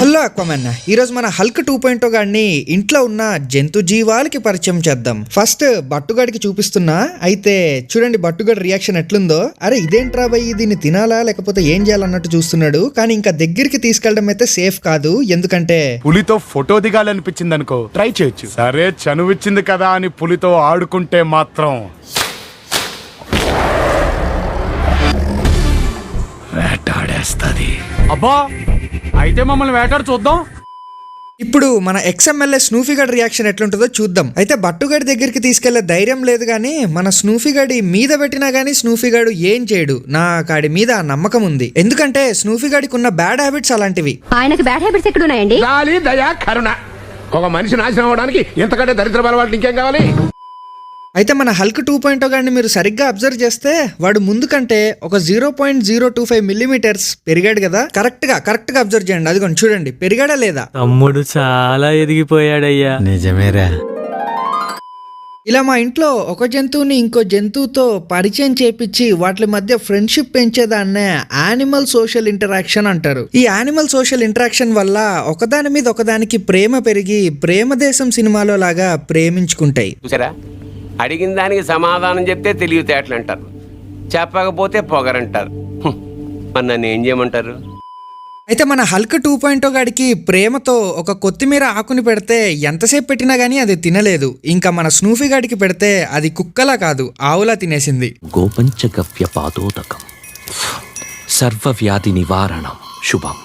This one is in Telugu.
హలో అక్వామన్, ఈరోజు మన హల్క్ 2.0 గాడిని ఇంట్లో ఉన్న జంతు జీవాలకి పరిచయం చేద్దాం. ఫస్ట్ బట్టుగాడికి చూపిస్తున్నా. అయితే చూడండి బట్టుగాడి రియాక్షన్ ఎట్లుందో. అరే ఇదేంట్రా బై, దీన్ని తినాలా లేకపోతే ఏం చేయాలన్నట్టు చూస్తున్నాడు. కానీ ఇంకా దగ్గరికి తీసుకెళ్ళడం అయితే సేఫ్ కాదు. ఎందుకంటే పులితో ఫోటో దిగాలనిపించింది అనుకో, ట్రై చేయొచ్చు. సరే చనువిచ్చింది కదా అని పులితో ఆడుకుంటే మాత్రం వేటాడేస్తది. అబ్బా, అయితే మమ్మల్ని వేటాడు చూద్దాం. ఇప్పుడు మన ఎక్స్ఎంఎల్ఏ స్నూఫీగడ్ రియాక్షన్ ఎట్లుంటుందో చూద్దాం. అయితే బట్టుగడి దగ్గరికి తీసుకెళ్లే ధైర్యం లేదు గానీ మన స్నూఫీగడి మీద పెట్టినా గానీ స్నూఫీగాడు ఏం చేయడు. నా కాడి మీద నమ్మకం ఉంది. ఎందుకంటే స్నూఫీగడికి ఉన్న బ్యాడ్ హ్యాబిట్స్ అలాంటివి. ఆయనకు బ్యాడ్ హ్యాబిట్స్ ఎక్కడ ఉన్నాయండి? గాలి దయా కరుణ. ఒక మనిషి నాశనం అవడానికి ఎంతకంటే దరిద్ర అలవాట్లు ఇంకేం కావాలి? అయితే మన హల్క్ 2.0 గాడిని మీరు సరిగ్గా అబ్జర్వ్ చేస్తే వాడు ముందు కంటే ఒక 0.025 మిల్లీమీటర్స్ పెరిగాడు కదా. కరెక్ట్ గా అబ్జర్వ్ చేయండి. అది చూడండి, పెరిగాడా లేదా? తమ్ముడు చాలా ఎదిగిపోయాడయ్యా. నిజమేరా. ఇలా మా ఇంట్లో ఒక జంతువుని ఇంకో జంతువుతో పరిచయం చేపించి వాటి మధ్య ఫ్రెండ్షిప్ పెంచేదాన్నే యానిమల్ సోషల్ ఇంటరాక్షన్ అంటారు. ఈ యానిమల్ సోషల్ ఇంటరాక్షన్ వల్ల ఒకదాని మీద ఒకదానికి ప్రేమ పెరిగి ప్రేమదేశం సినిమాలో లాగా ప్రేమించుకుంటాయి. చూసారా, అడిగిన దానికి సమాధానం చెప్తే తెలివితేటలు అంటారు, చెప్పకపోతే పొగరంటారు. మరి నన్ను ఏం చేయమంటారు? అయితే మన హల్క్ 2.0 గాడికి ప్రేమతో ఒక కొత్తిమీర ఆకుని పెడితే ఎంతసేపు పెట్టినా గానీ అది తినలేదు. ఇంకా మన స్నూఫీ గాడికి పెడితే అది కుక్కలా కాదు, ఆవులా తినేసింది. గోపంచగవ్య పాదోదకం సర్వవ్యాధి నివారణం శుభం.